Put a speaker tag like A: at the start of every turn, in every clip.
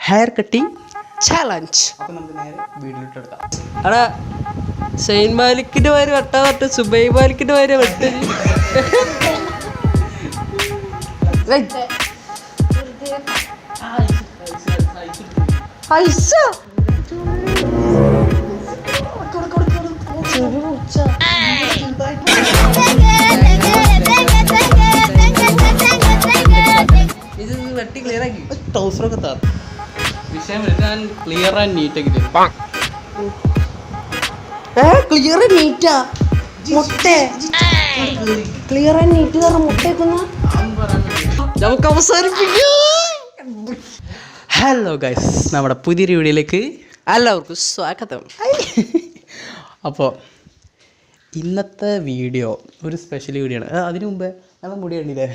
A: Hair cutting
B: challenge.
A: അപ്പോൾ നമുക്ക് നേരെ വീട്ടിലിട്ട് എടുക്കാം.
B: അവിടെ ഷെയ്ൻ മാലിക്കിന്റെ പേര് വെട്ടാ തൊട്ട് സുബൈ മാലിക്കിന്റെ പേര് വെട്ട്. ഇത് വെട്ടി ക്ലിയർ ആക്കി
A: ട്രൗസറൊക്കെ താ വിഷയം ഞാൻ ക്ലിയർ ആൻഡ് നീറ്റാക്കി തരും.
B: ക്ലിയർ നീറ്റാ മുട്ട ക്ലിയർ ആൻഡ് നീറ്റ് തറ മുട്ടേക്കുന്ന നമുക്ക് അവസാനിപ്പിക്കാം.
A: ഹലോ ഗൈസ്, നമ്മുടെ പുതിയൊരു വീഡിയോയിലേക്ക്
B: എല്ലാവർക്കും സ്വാഗതം.
A: അപ്പോൾ ഇന്നത്തെ വീഡിയോ ഒരു സ്പെഷ്യൽ വീഡിയോ ആണ്. അതിനു മുമ്പേ നല്ല മുടി കണ്ടില്ലേ,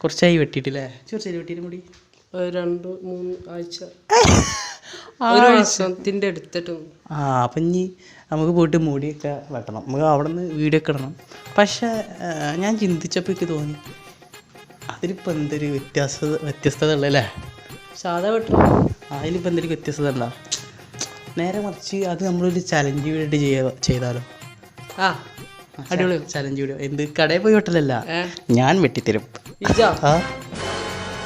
A: കുറച്ചായി വെട്ടിയിട്ടില്ലേ? കുറച്ചായി വെട്ടിയിട്ട് മുടി
B: 2-3 ആഴ്ച ഒരു ദിവസത്തിൻ്റെ അടുത്തിട്ടും.
A: അപ്പം ഇനി നമുക്ക് പോയിട്ട് മുടിയൊക്കെ വെട്ടണം. നമുക്ക് അവിടെ നിന്ന് വീഡിയോ ഒക്കെ ഇടണം. പക്ഷേ ഞാൻ ചിന്തിച്ചപ്പോൾ എനിക്ക് തോന്നി അതിലിപ്പോൾ എന്തൊരു വ്യത്യസ്തത ഉള്ളല്ലേ.
B: സാധാ വെട്ടണം
A: അതിലിപ്പോൾ എന്തൊരു വ്യത്യസ്തത ഉണ്ടോ? നേരെ മറിച്ച് അത് നമ്മളൊരു ചലഞ്ച് വീഡിയോ ചെയ്താലോ?
B: ആ അടിപൊളി
A: ചലഞ്ച് വീഡിയോ. എന്ത് കടയിൽ പോയി വെട്ടലല്ല, ഞാൻ വെട്ടിത്തരും. ആ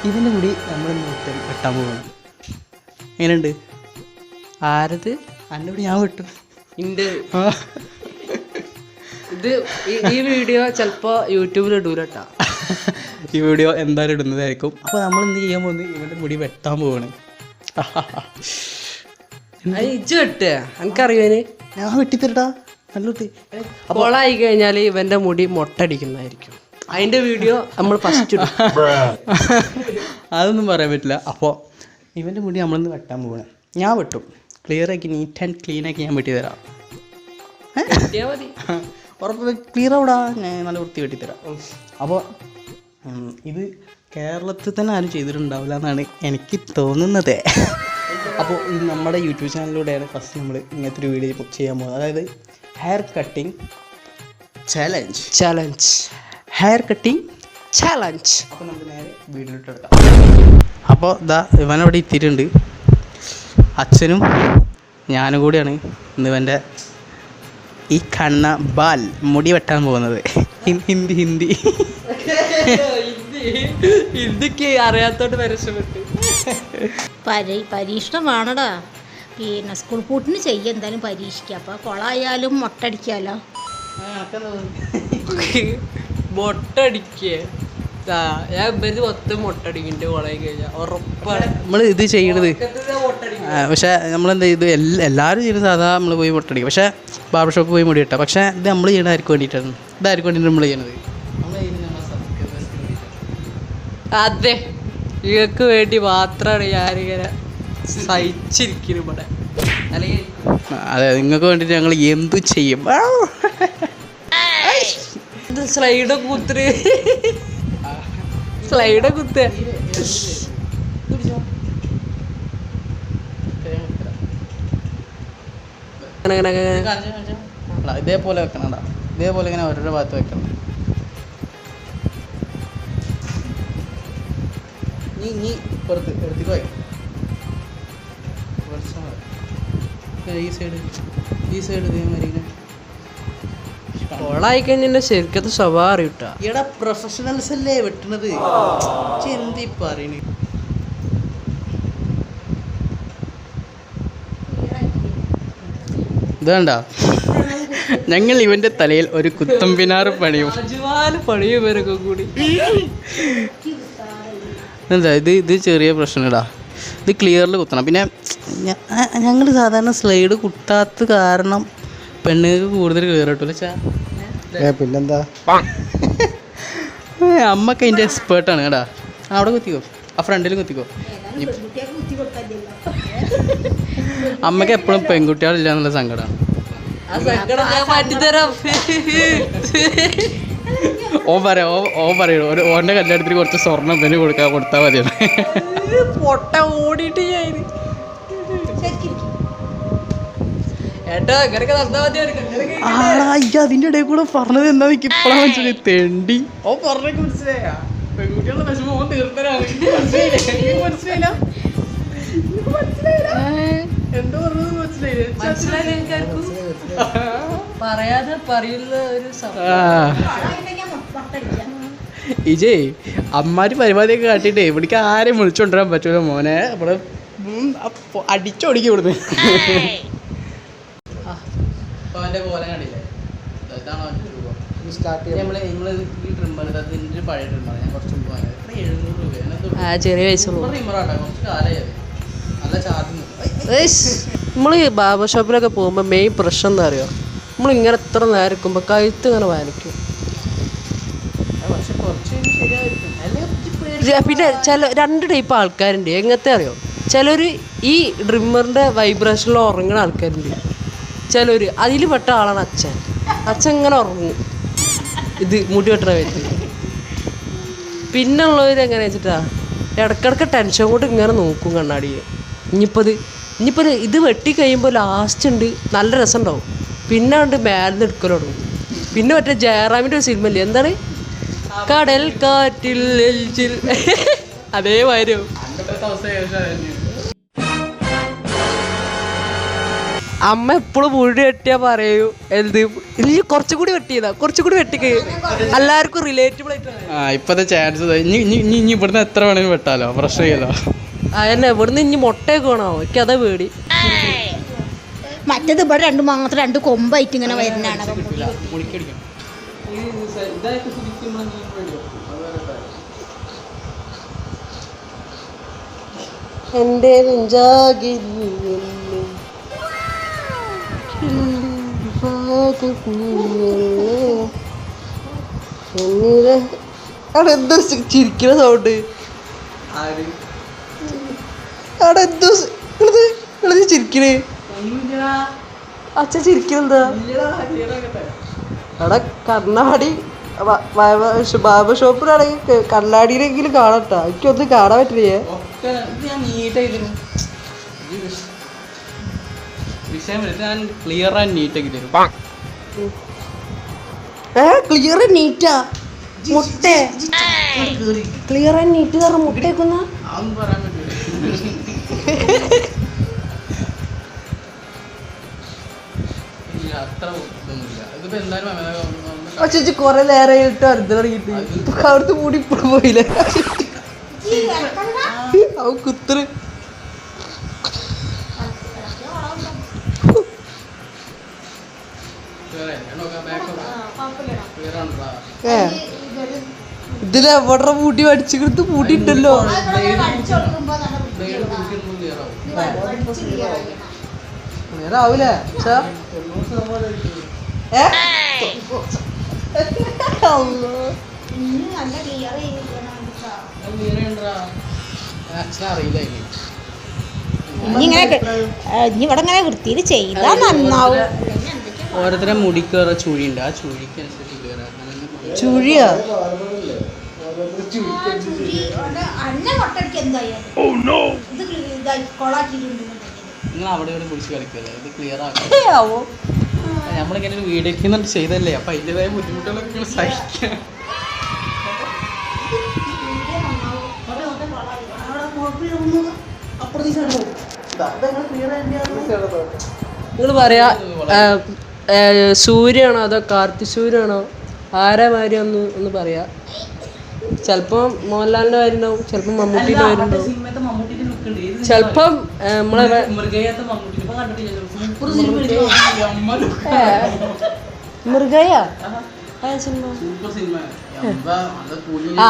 A: ഇതിൻ്റെ കൂടി നമ്മൾ വെട്ടാൻ പോകണം. എങ്ങനെയുണ്ട്?
B: ആരത്?
A: അതിൻ്റെ കൂടി ഞാൻ വെട്ടും.
B: ഇണ്ട് ഇത് ഈ വീഡിയോ ചിലപ്പോൾ യൂട്യൂബിൽ ഇടൂലട്ടാ.
A: ഈ വീഡിയോ എന്തായാലും ഇടുന്നതായിരിക്കും. അപ്പോൾ നമ്മൾ എന്ത് ചെയ്യാൻ പോകുന്നത്, ഇവൻ്റെ മുടി വെട്ടാൻ പോവാണ്.
B: ഇജ്ജ് വെട്ടുക എനിക്കറിയാന്.
A: ഞാൻ വെട്ടിത്തരട്ടാ. നല്ല
B: കോളായി കഴിഞ്ഞാൽ ഇവൻ്റെ മുടി മൊട്ടടിക്കുന്നതായിരിക്കും. അതിൻ്റെ വീഡിയോ നമ്മൾ ഫസ്റ്റ് ഇടും.
A: അതൊന്നും പറയാൻ പറ്റില്ല. അപ്പോൾ ഇവൻ്റെ മുടി നമ്മളൊന്ന് വെട്ടാൻ പോവാണ്. ഞാൻ വെട്ടും. ക്ലിയർ ആക്കി നീറ്റ് ആൻഡ് ക്ലീൻ ആക്കി ഞാൻ വെട്ടി തരാം.
B: മതി
A: ഉറപ്പ് ക്ലിയർ ആവിടാ, ഞാൻ നല്ല വൃത്തി വെട്ടിത്തരാം. അപ്പോൾ ഇത് കേരളത്തിൽ തന്നെ ആരും ചെയ്തിട്ടുണ്ടാവില്ല എന്നാണ് എനിക്ക് തോന്നുന്നത്. അപ്പോൾ ഇത് നമ്മുടെ യൂട്യൂബ് ചാനലിലൂടെയാണ് ഫസ്റ്റ് നമ്മൾ ഇങ്ങനത്തെ ഒരു വീഡിയോ ചെയ്യാൻ പോകുന്നത്. അതായത് hair cutting challenge. Hair cutting challenge. അപ്പോൾ നമുക്ക് നേരെ വീഡിയോയിലിട്ട് എടുക്കാം. അപ്പോൾ ഇതാ ഇവനവിടെ എത്തിയിട്ടുണ്ട്. അച്ഛനും ഞാനും കൂടിയാണ് ഇന്ന് ഇവൻ്റെ ഈ കണ്ണ ബാൽ മുടി വെട്ടാൻ പോകുന്നത്. ഹിന്ദി
B: ഹിന്ദിക്ക് അറിയാത്തോട്ട് പരസ്യപ്പെട്ടു.
C: പരീക്ഷണമാണടാ. പിന്നെ സ്കൂൾ പൂട്ടിന് ചെയ്യുക, എന്തായാലും പരീക്ഷിക്കുക. അപ്പോൾ കുളമായാലും മൊട്ടടിക്കാമല്ലോ.
B: മൊട്ടടിക്കേ ഞാൻ ഇവര് മൊത്തം മൊട്ടടിക്കിൻ്റെ കുളമായി കഴിഞ്ഞാൽ ഉറപ്പാണ്
A: നമ്മൾ ഇത് ചെയ്യണത്. പക്ഷേ നമ്മളെന്താ ഇത് എല്ലാവരും ചെയ്യുന്നത് സാധാ നമ്മൾ പോയി മൊട്ടടിക്കും. പക്ഷേ ബാർബർ ഷോപ്പ് പോയി മുടി കിട്ടാം. പക്ഷേ ഇത് നമ്മൾ ചെയ്യണത് ആർക്ക് വേണ്ടിയിട്ടാണ്? ഇതാർക്ക് വേണ്ടിയിട്ട് നമ്മൾ ചെയ്യണത്?
B: അതെ, നിങ്ങൾക്ക് വേണ്ടി മാത്രമാണ് ഞാനിങ്ങനെ സഹിച്ചിരിക്കുന്നു ഇവിടെ. അല്ലെങ്കിൽ
A: അതെ, നിങ്ങൾക്ക് വേണ്ടിയിട്ട് ഞങ്ങൾ എന്തു ചെയ്യും.
B: ഇത് സ്ലൈഡ് കുത്ത്
A: ഇതേപോലെ വെക്കണടാ. ഇതേപോലെ ഇങ്ങനെ ഓരോരോ ഭാഗത്ത് വെക്കണം. നീ പുറത്ത് എടുത്തിക്കോ. ഈ സൈഡ് ഇതേമാതിരി
B: കോളായി കഴിഞ്ഞാൽ ശരിക്കത്തെ സ്വഭാവം അറിയൂട്ടാ.
A: എടാ പ്രൊഫഷണൽസ് അല്ലേ വെട്ടണത്. എന്തി പറയണേ? ഇതാണ്ട ഞങ്ങൾ ഇവൻ്റെ തലയിൽ ഒരു കുത്തമ്പിനാറ് പണിയും.
B: ഇവരൊക്കെ കൂടി
A: എന്താ ഇത് ചെറിയ പ്രശ്നമിടാ. ഇത് ക്ലിയറിൽ കുത്തണം. പിന്നെ ഞങ്ങൾ സാധാരണ സ്ലൈഡ് കുത്താത്ത കാരണം പെണ്ണുങ്ങൾക്ക് കൂടുതൽ ക്ലിയർ കിട്ടുമല്ലോ ചാ.
D: പിന്നെന്താ,
A: അമ്മക്ക് അതിൻ്റെ എക്സ്പേർട്ടാണ് കേട്ടാ. അവിടെ കുത്തിക്കോ, ആ ഫ്രണ്ടിലും കുത്തിക്കോ. അമ്മക്ക് എപ്പോഴും പെൺകുട്ടികളില്ല എന്നുള്ള സങ്കടമാണ്. ഓൻ പറയൂ ഓൻ്റെ കല്യാണത്തിന് കുറച്ച് സ്വർണ്ണം പിന്നെ കൊടുത്താൽ മതിയാണ്.
B: പൊട്ട ഓടിയിട്ട്
A: അതിൻ്റെ ഇടയിൽ കൂടെ പറഞ്ഞത് എന്താ എനിക്ക് ഇപ്പോഴാണ് മനസ്സിലായി. തെണ്ടി ഓ പറഞ്ഞൊക്കെ മനസ്സിലായ പെൺകുട്ടികളുടെ വിഷമം ഓൻ തീർത്തരാണ്. മനസ്സിലായില്ല? എന്തോ പറഞ്ഞത് മനസ്സിലായില്ലേ?
B: മനസ്സിലായില്ല എനിക്കാർക്കും പറയാതെ പറയുന്ന ഒരു
A: ഇജേ അമ്മാര് പരിപാടിയൊക്കെ കാട്ടിട്ടേ ഇവിടേക്ക് ആരെയും വിളിച്ചോണ്ടിരാൻ പറ്റൂല മോനെ. ഇവിടെ അടിച്ചോടിക്കും ഇവിടുന്ന്. അപ്പൊ അവന്റെ കോലം കണ്ടില്ലേ? ഇതാണ് അവന്റെ രൂപം. നമ്മള് ഈ ട്രിമ്മർ അതിന്റെ പഴയ ട്രിമ്മർ ഞാൻ കുറച്ച് മുമ്പ് വാങ്ങിയത്. 700 രൂപ.
B: ചെറിയ വയസ്സുള്ളൂ.
A: ട്രിമ്മറാട്ടോ, കുറച്ച് കാലമായി. നല്ല ചാർജ്.
B: നമ്മൾ ഈ ബാർബർ ഷോപ്പിലൊക്കെ പോകുമ്പോൾ മെയിൻ പ്രശ്നം എന്താ അറിയോ? നമ്മളിങ്ങനെ എത്ര നേരം ഇരിക്കുമ്പോൾ കഴുത്ത് ഇങ്ങനെ വാനിക്കും.
A: പക്ഷെ കുറച്ച് ശരിയായിരിക്കും.
B: പിന്നെ ചില 2 ടൈപ്പ് ആൾക്കാരുണ്ട്. എങ്ങനത്തെ അറിയോ? ചിലർ ഈ ഡ്രിമ്മറിൻ്റെ വൈബ്രേഷനിൽ ഉറങ്ങുന്ന ആൾക്കാരുണ്ട്. ചിലർ അതിൽ പെട്ട ആളാണ് അച്ഛൻ. അച്ഛൻ ഇങ്ങനെ ഉറങ്ങും ഇത് മുടി വെട്ടണ വേണ്ടി. പിന്നെ ഉള്ളവർ എങ്ങനെ വെച്ചിട്ടാ ഇടയ്ക്കിടയ്ക്ക് ടെൻഷൻ കൊണ്ട് ഇങ്ങനെ നോക്കും കണ്ണാടിയെ. ഇനിയിപ്പോൾ ഇത് വെട്ടി കഴിയുമ്പോൾ ലാസ്റ്റ് ഉണ്ട് നല്ല രസം ഉണ്ടാവും. പിന്നെ ഉണ്ട് മേലിന്ന് എടുക്കൽ തുടങ്ങും. പിന്നെ മറ്റേ ജയറാമിൻ്റെ ഒരു സിനിമ ഇല്ലേ, എന്താണ് കടൽ കാറ്റിൽ അതേമാതിരി അമ്മ എപ്പോഴും മുടി വെട്ടിയാ പറയൂ എന്ത് ഇല്ല കുറച്ചും കൂടി വെട്ടിയതാ, കുറച്ചും കൂടി വെട്ടിക്ക് എല്ലാവർക്കും റിലേറ്റബിൾ ആയിട്ട്.
A: ഇപ്പത്തെ ചാൻസ് ഇനി ഇവിടുന്ന് എത്ര വേണമെങ്കിലും വെട്ടാലോ, പ്രശ്നമില്ലല്ലോ.
B: അതന്നെ ഇവിടുന്ന് ഇനി മുട്ടയൊക്കെ വേണോ? എനിക്ക് അതാ പേടി.
C: മറ്റേത് ഇവിടെ 2 മാത്രം 2 കൊമ്പായിട്ട് ഇങ്ങനെ വരുന്നതാണ്.
B: എൻ്റെ അവിടെ എന്തോ ചിരിക്കുന്ന സൗണ്ട്. അവിടെ എന്തോ ചിരിക്കണേ. അച്ഛൻ ചിരിക്കണെന്താ? അവിടെ കണ്ണാടി ബാർബർ ഷോപ്പിലാണെങ്കിൽ കണ്ണാടിയിലെങ്കിലും കാണട്ടോ. എനിക്കൊന്നും കാണാൻ പറ്റില്ലേ.
A: ക്ലിയർ ആൻഡ് നീറ്റ് ആക്കി തരും.
B: ക്ലിയർ നീറ്റാ മുട്ട ക്ലിയർ ആൻഡ് നീറ്റ് തറ മുട്ടേക്കുന്ന ചേച്ചി കൊറേ നേരം ഇട്ട് അറുത് തുടങ്ങിയിട്ട് അവിടുത്തെ മൂടി ഇപ്പോഴും പോയില്ലേ അവ കുത്തറ്. ഇതിലെവിടെ മൂടി പഠിച്ചിട്ട് മൂടി ഉണ്ടല്ലോ. നേരാവൂലേ
A: അറിയില്ല.
C: ഇനി ഇവിടെ ഇങ്ങനെ വൃത്തിയിൽ ചെയ്താൽ നന്നാവും.
A: ഓരോരുത്തരെ മുടിക്ക് ചുഴിയുണ്ട്, ആ ചുഴിക്ക്
B: ചുഴിയാ
A: നിങ്ങൾ അവിടെ ഇവിടെ പിടിച്ച് കളിക്കല്ലേ, ഇത് ക്ലിയർ ആക്കാം. നമ്മളിങ്ങനെ ഒരു വീഡിയോ ചെയ്തല്ലേ, അപ്പൊ അതിൻ്റെതായ ബുദ്ധിമുട്ടുകളൊക്കെ സഹിക്കാം.
B: നിങ്ങൾ പറയാ സൂര്യാണോ അതോ കാർത്തി സൂര്യാണോ ആരാ മാതിരി ഒന്ന് പറയാ. ചിലപ്പം മോഹൻലാലിന്റെ മാതിരി ഉണ്ടാവും, ചിലപ്പം മമ്മൂട്ടിന്റെ മാതിരി ഉണ്ടാവും, ചിലപ്പം നമ്മളെ മൃഗയ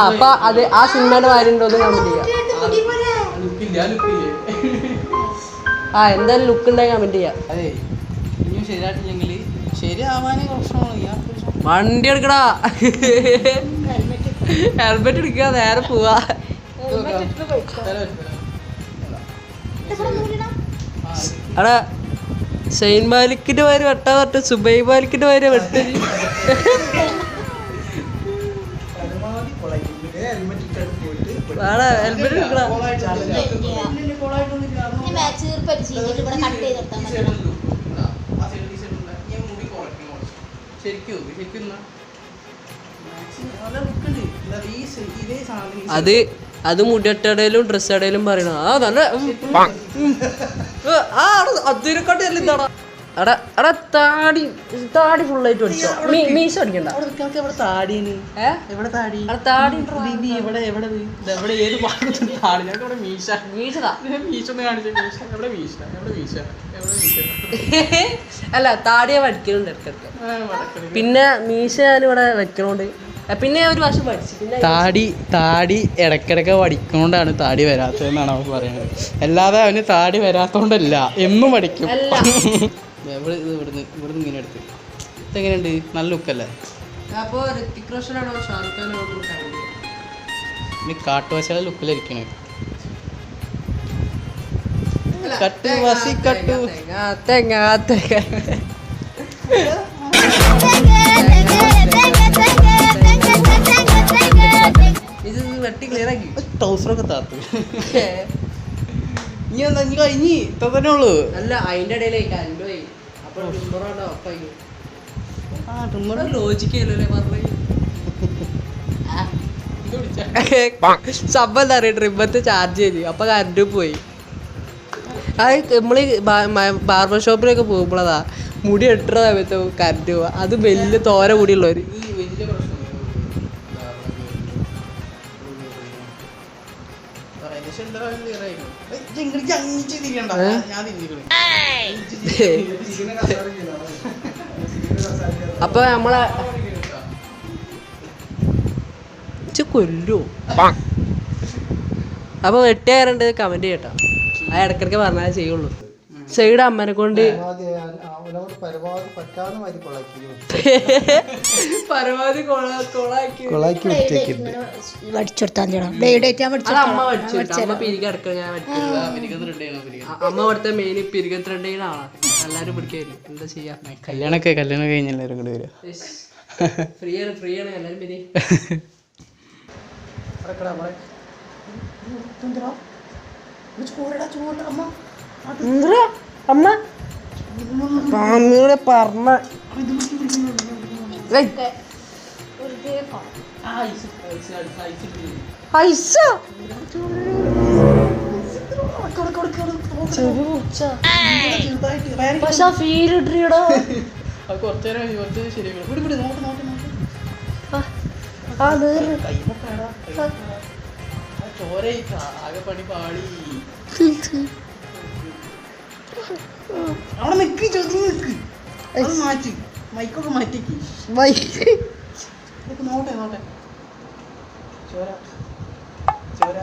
B: അപ്പൊ അത് ആ സിനിമയുടെ മാതിരി ഉണ്ടോ എന്ന് കമന്റ് ചെയ്യാം. എന്തായാലും ലുക്ക് ഉണ്ടായി കമന്റ് ചെയ്യാം.
A: അതെ ഇനിയും ശരിയായിട്ടില്ലെങ്കിൽ ശരിയാവാനേ പ്രശ്നമാണ്.
B: വണ്ടി എടുക്കടാ, ഹെൽമെറ്റ് എടുക്കുക, നേരെ പോവാ. അവിടെ സെയിൻ മാലിക്കിന്റെ പേര് വെട്ടാ തൊട്ട് സുബൈ മാലിക്കിന്റെ പേര് വെട്ട്. ഹെൽമെറ്റ് എടുക്കടാ. അത് അത് മുടിയട്ടടയിലും ഡ്രസ് ഇടയിലും പറയണ ആ നല്ല അതിനെക്കാട്ടി നല്ല എന്താടാ എടാ എടാ താടി താടി ഫുള്ളായിട്ട് പഠിച്ചോ മീശ അടിക്കണ്ട താടി
A: ഏത് ഭാഗത്തുണ്ട് താടി ഞങ്ങൾക്ക് ഇവിടെ മീശ
B: മീശതാ
A: മീശ ഒന്ന് കാണിച്ച മീശ എവിടെ മീശ എവിടെ മീശ എവിടെ മീശ
B: അല്ല താടിയെ വടിക്കലുണ്ട് ഇടയ്ക്കിടയ്ക്ക് പിന്നെ മീശ ഞാനിവിടെ വെക്കണോണ്ട് പിന്നെ ഒരു വർഷം പഠിച്ചു പിന്നെ
A: താടി ഇടയ്ക്കിടയ്ക്ക് വടിക്കൊണ്ടാണ് താടി വരാത്തതെന്നാണ് അവൻ പറയുന്നത്. അല്ലാതെ അവന് താടി വരാത്തോണ്ടല്ല, എന്നും വടിക്കും. ഇവിടുന്ന് ഇങ്ങനെ എടുത്ത് ഇതെങ്ങനെയുണ്ട്? നല്ല ലുക്കല്ലേ?
B: അപ്പോൾ ഋത്തിക് റോഷനാണോ ഷാറുഖ് ഖാനാണോ
A: ഇനി കാട്ടുവാശയുടെ ലുക്കിലിരിക്കണേ. കട്ട് വാസി കട്ടു
B: തേങ്ങ ഇത് വെട്ടി ക്ലിയർ ആക്കി
A: ട്രൗസറൊക്കെ താത്തു. ഇനി എന്താ ഇനി കഴിഞ്ഞ് ഇത്ര തന്നെ ഉള്ളു.
B: അല്ല അതിന്റെ ഇടയിലേക്ക് അൻപോയി അപ്പോൾ ലോജിക്കല്ലേ പറഞ്ഞു സംഭവം എന്താ പറയുക, ട്രിമ്മത്ത് ചാർജ് ചെയ്ത് അപ്പൊ കറണ്ട് പോയി. അത് നമ്മള് ബാർബർ ഷോപ്പിലൊക്കെ പോകുമ്പോഴതാ മുടി എട്ടുന്ന സമയത്ത് കറണ്ട് പോവാ. അത് വലിയ തോര മുടിയുള്ളവര് അപ്പൊ നമ്മളെ കൊല്ലോ. അപ്പൊ വെട്ടിയാറുണ്ട് കമന്റ് ചെയ്യട്ടോ. ആ ഇടക്കിടക്ക് പറഞ്ഞാലേ ചെയ്യുള്ളൂ. സൈഡ് അമ്മനെ കൊണ്ട് പരമാവധി അമ്മ പിരിക അടക്കം ഞാൻ അമ്മ അവിടുത്തെ മെയിൻ പിരിക ത്രെഡാണ്. എല്ലാരും പിടിക്കായിരുന്നു. എന്താ ചെയ്യാ,
A: കല്യാണം കഴിഞ്ഞ എല്ലാവരും കൂടെ വരും.
B: ഫ്രീ ആണ് എല്ലാരും പിരി. അമ്മ പാമ്മിയുടെ പറഞ്ഞ പക്ഷെ ഫീൽ ഇട്ടിടോ
A: ആകെ പണി പാളി. അവിടെ നിക്ക് നിക്ക് മാറ്റി മൈക്കൊക്കെ മാറ്റിക്ക് നോട്ടെ ചോര ചോര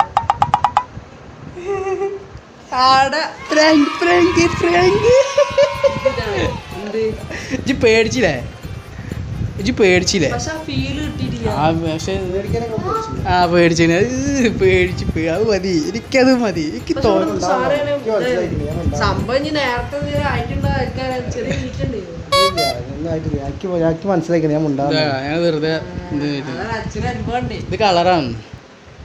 A: പേടിച്ചില്ലേ? പേടിച്ചില്ലേ? പേടിച്ച് അത് മതി, എനിക്കത് മതി. എനിക്ക്
D: മനസ്സിലാക്കി ഞാൻ
A: വെറുതെ ഇത് കളറാണ്.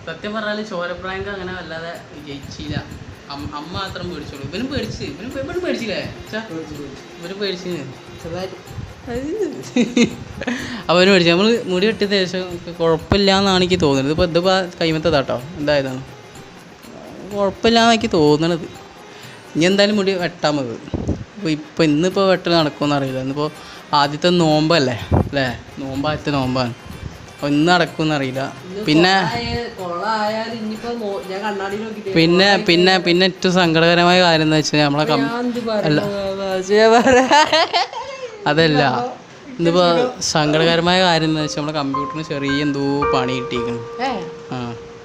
A: സത്യം പറഞ്ഞാല് ചോരപ്രാങ്ക് അങ്ങനെ വല്ലാതെ വിജയിച്ചില്ല. അമ്മ മാത്രം പേടിച്ചോളൂ. ഇവനും പേടിച്ചില്ലേ? ഇവന് പേടിച്ചു ചെറുതായിട്ട്. അവന് പേടിച്ചു. നമ്മൾ മുടി വെട്ടിയ ശേഷം കുഴപ്പമില്ല എന്നാണ് എനിക്ക് തോന്നുന്നത്. ഇതിപ്പോൾ കൈമത്തതാട്ടോ എന്തായതാണ് കുഴപ്പമില്ലാന്ന് എനിക്ക് തോന്നണത്. ഇനി എന്തായാലും മുടി വെട്ടാൻ മതി. അപ്പോൾ ഇന്നിപ്പോൾ വെട്ടൽ നടക്കുമെന്ന് അറിയില്ല. ഇന്നിപ്പോൾ ആദ്യത്തെ നോമ്പല്ലേ അല്ലേ? ആദ്യത്തെ നോമ്പാണ്. അപ്പോൾ ഇന്ന് നടക്കുമെന്ന് അറിയില്ല. പിന്നെ ഏറ്റവും സങ്കടകരമായ കാര്യം എന്ന് വെച്ചാൽ നമ്മളെ അതല്ല ഇന്നിപ്പോൾ സങ്കടകരമായ കാര്യം എന്ന് വെച്ചാൽ നമ്മളെ കമ്പ്യൂട്ടറിന് ചെറിയ എന്തോ പണി കിട്ടിയിരിക്കണം.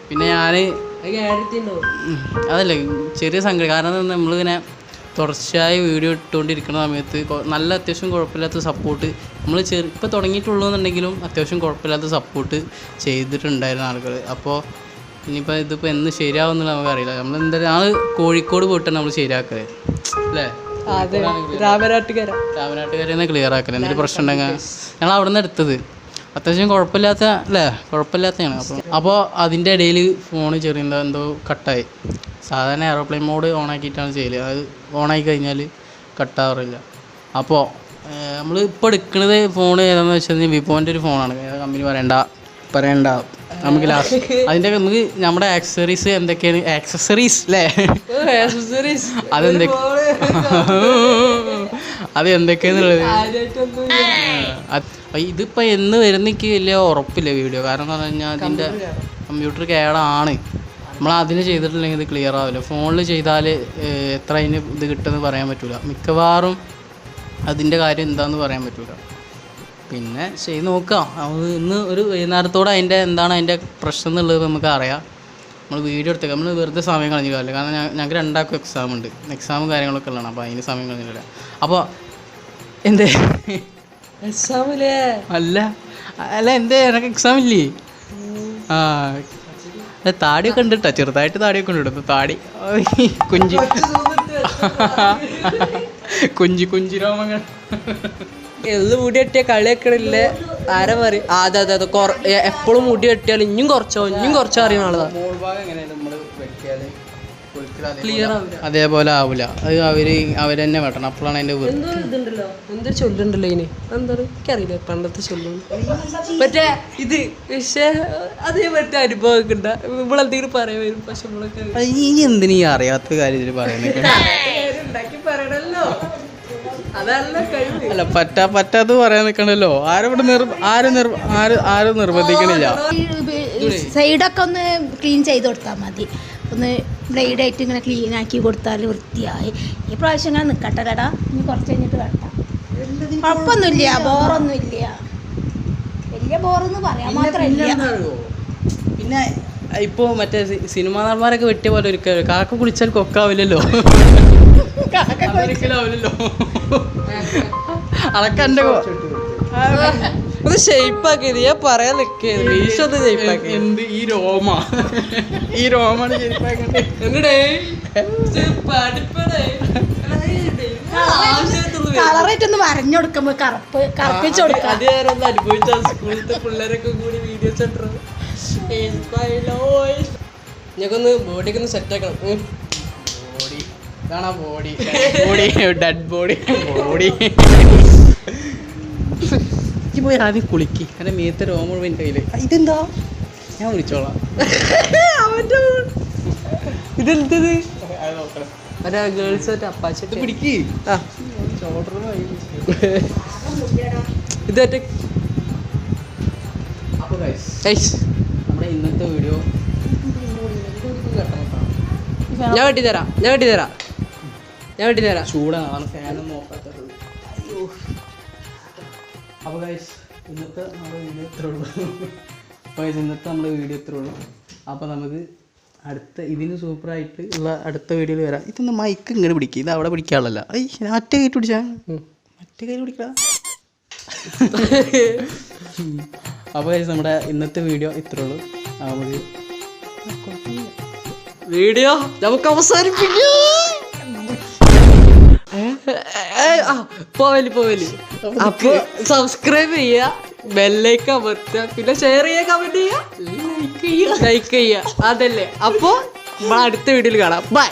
A: പിന്നെ ഞാൻ അതല്ല ചെറിയ സങ്കടം. കാരണം നമ്മളിങ്ങനെ തുടർച്ചയായി വീഡിയോ ഇട്ടുകൊണ്ടിരിക്കുന്ന സമയത്ത് നല്ല അത്യാവശ്യം കുഴപ്പമില്ലാത്ത സപ്പോർട്ട് നമ്മൾ ഇപ്പോൾ തുടങ്ങിയിട്ടുള്ളൂ എന്നുണ്ടെങ്കിലും അത്യാവശ്യം കുഴപ്പമില്ലാത്ത സപ്പോർട്ട് ചെയ്തിട്ടുണ്ടായിരുന്ന ആളുകൾ. അപ്പോൾ ഇനിയിപ്പോൾ ഇതിപ്പോൾ എന്ന് ശരിയാവുമെന്നുള്ള നമുക്കറിയില്ല. നമ്മൾ എന്തായാലും ഞങ്ങൾ കോഴിക്കോട് പോയിട്ടാണ് നമ്മൾ ശരിയാക്കല് അല്ലേ? രാമനാട്ടുകാരെന്ന് ക്ലിയർ ആക്കല്. എന്തൊരു പ്രശ്നം ഉണ്ടെങ്കിൽ ഞങ്ങൾ അവിടെ നിന്ന് എടുത്തത് അത്യാവശ്യം കുഴപ്പമില്ലാത്തതാണ്. അപ്പോൾ അതിൻ്റെ ഇടയിൽ ഫോണ് ചെറിയ എന്തോ കട്ടായി. സാധാരണ എയറോപ്ലെയിൻ മോഡ് ഓണാക്കിയിട്ടാണ് ചെയ്യല്. അത് ഓണാക്കി കഴിഞ്ഞാൽ കട്ടാവാറില്ല. അപ്പോൾ നമ്മൾ ഇപ്പോൾ എടുക്കുന്നത് ഫോൺ ഏതാണെന്ന് വെച്ചാൽ വിവോൻ്റെ ഒരു ഫോണാണ്. കമ്പനി പറയണ്ട. പറയണ്ട, നമുക്ക് ലാസ്റ്റ് അതിൻ്റെ നമുക്ക് നമ്മുടെ ആക്സസറീസ് എന്തൊക്കെയാണ്, ആക്സസറീസ് അല്ലേ, അതെന്തൊക്കെ അത് എന്തൊക്കെയാന്നുള്ളത് ഇതിപ്പോൾ എന്ന് വരുന്നെനിക്ക് വലിയ ഉറപ്പില്ല വീഡിയോ. കാരണം എന്ന് പറഞ്ഞു കഴിഞ്ഞാൽ അതിൻ്റെ കമ്പ്യൂട്ടർ കേടാണ്. നമ്മൾ അതിന് ചെയ്തിട്ടില്ലെങ്കിൽ ഇത് ക്ലിയർ ആവില്ല. ഫോണിൽ ചെയ്താൽ എത്ര അതിന് ഇത് കിട്ടുമെന്ന് പറയാൻ പറ്റില്ല. മിക്കവാറും അതിൻ്റെ കാര്യം എന്താണെന്ന് പറയാൻ പറ്റില്ല. പിന്നെ ചെയ്ത് നോക്കാം. ഇന്ന് ഒരു വൈകുന്നേരത്തോടെ അതിൻ്റെ എന്താണ് അതിൻ്റെ പ്രശ്നം എന്നുള്ളത് നമുക്ക് അറിയാം. നമ്മൾ വീഡിയോ എടുത്തേക്കാം. നമ്മൾ വെറുതെ സമയം കളഞ്ഞു കാണില്ല. കാരണം ഞങ്ങൾക്ക് രണ്ടാൾക്കും എക്സാം ഉണ്ട്, എക്സാമും കാര്യങ്ങളൊക്കെ ഉള്ളതാണ്. അപ്പോൾ അതിന് സമയം കളഞ്ഞില്ല. അപ്പോൾ എന്തേ
B: എക്സാമില്ലേ?
A: അല്ല എന്തേ എനിക്ക് എക്സാം ഇല്ലേ? ആ താടിയൊക്കെ ഉണ്ട് കേട്ടോ, ചെറുതായിട്ട് താടിയൊക്കെ ഉണ്ട് കേട്ടോ. താടി കുഞ്ചി രോമങ്ങൾ
B: എല്ലാം മുടി കെട്ടിയ കളിയൊക്കെ ആരാ പറയും? അതെ എപ്പോഴും മുടി കെട്ടിയാൽ ഇനിയും കുറച്ചോ അറിയുന്ന ആളതാ. ക്ലിയർ ആവില്ല,
A: അതേപോലെ ആവില്ല. അത് അവര് തന്നെ വെട്ടണം, അപ്പോഴാണ് അതിന്റെ
B: ഇതുണ്ടല്ലോ. എന്തൊരു ചൊല്ലുണ്ടല്ലോ ഇതിന്, എന്താണ് എനിക്കറിയില്ല പണ്ടത്തെ ചൊല്ലു. മറ്റേ ഇത് പക്ഷേ അതേ മറ്റേ അനുഭവമൊക്കെ ഉണ്ട്. ഇവളെന്തെങ്കിലും പറയാൻ വരും, പക്ഷെ നമ്മളൊക്കെ
A: ഈ എന്തിനീ അറിയാത്ത കാര്യത്തിൽ പറയുന്നത്
B: ഉണ്ടാക്കി പറയണല്ലോ. അതല്ല കഴിവ്.
A: അല്ല പറ്റാത്ത പറയാൻ നിൽക്കണല്ലോ. ആരും നിർബന്ധിക്കണില്ല.
C: സൈഡൊക്കെ ഒന്ന് ക്ലീൻ ചെയ്ത് കൊടുത്താൽ മതി. ഒന്ന് ബ്ലേഡായിട്ട് ഇങ്ങനെ ക്ലീൻ ആക്കി കൊടുത്താൽ വൃത്തിയായി. ഈ പ്രാവശ്യം ഇങ്ങനെ നിൽക്കട്ടെടാ, ഇനി കുറച്ച് കഴിഞ്ഞിട്ട് വെട്ടാം. കുഴപ്പമൊന്നുമില്ല, ബോറൊന്നുമില്ല. വലിയ ബോറെന്ന് പറയാൻ മാത്രമില്ല.
A: പിന്നെ ഇപ്പോൾ മറ്റേ സിനിമാ നടന്മാരൊക്കെ വെട്ടിയ പോലെ ഒരു കാക്ക കുളിച്ചാൽ കൊക്കാവില്ലല്ലോ. അതൊക്കെ
B: ഒന്ന് ഷെയ്പ്പാക്കിയത് ഞാൻ പറയാൻ നിൽക്കുന്നത്. ഈശോന്ന് ഷെയ്പ്പാക്കി
A: എന്ത് ഈ രോമാണ്
C: കളറായിട്ടൊന്ന് വരഞ്ഞു കൊടുക്കുമ്പോ കറുപ്പിച്ചു കൊടുക്കാം.
B: അത് ഞാൻ ഒന്ന് അനുഭവിച്ച സ്കൂളിലത്തെ പിള്ളേരൊക്കെ കൂടി വീഡിയോസ് ഇട്ടു. ഞങ്ങൾക്കൊന്ന് ബോഡിയൊക്കെ ഒന്ന് സെറ്റ് ആക്കണം.
A: ഡെഡ് ബോഡി പോയി ആദ്യം കുളിക്ക്. എൻ്റെ മീത്തെ രോമ മുഴുവൻ എൻ്റെ കയ്യിൽ. ഇതെന്താ? ഞാൻ വിളിച്ചോളാം.
B: ഇതെന്തത്? ഗേൾസ് അപ്പാച്ച
A: പിടിക്ക്.
B: ഇതേറ്റ
A: അപ്പോൾ നമ്മുടെ ഇന്നത്തെ വീഡിയോ
B: ഞാൻ വെട്ടിത്തരാം.
A: ചൂടാണ്, ഫാനൊന്നും നോക്കാത്തത്. അപ്പോൾ ഇന്നത്തെ നമ്മുടെ വീഡിയോ ഇത്രേ ഉള്ളൂ. അപ്പോൾ നമുക്ക് ഇതിന് സൂപ്പറായിട്ട് ഉള്ള അടുത്ത വീഡിയോയിൽ വരാം. ഇതൊന്ന് മൈക്ക് ഇങ്ങനെ പിടിക്കുക, ഇത് അവിടെ പിടിക്കാനുള്ളല്ല. മറ്റേ കൈ പിടിച്ചാ മറ്റേ കൈ പിടിക്കുക. അപ്പോൾ നമ്മുടെ ഇന്നത്തെ വീഡിയോ ഇത്രേ ഉള്ളൂ. നമുക്ക്
B: വീഡിയോ നമുക്ക് അവസാനിപ്പിക്കാം. പോവല്. അപ്പൊ സബ്സ്ക്രൈബ് ചെയ്യുക, ബെല്ലൈക്കൻ അമർത്തുക, പിന്നെ ഷെയർ ചെയ്യുക, കമന്റ് ചെയ്യുക, ലൈക്ക് ചെയ്യുക. അതല്ലേ. അപ്പോൾ നമ്മൾ അടുത്ത വീഡിയോയിൽ കാണാം. ബൈ.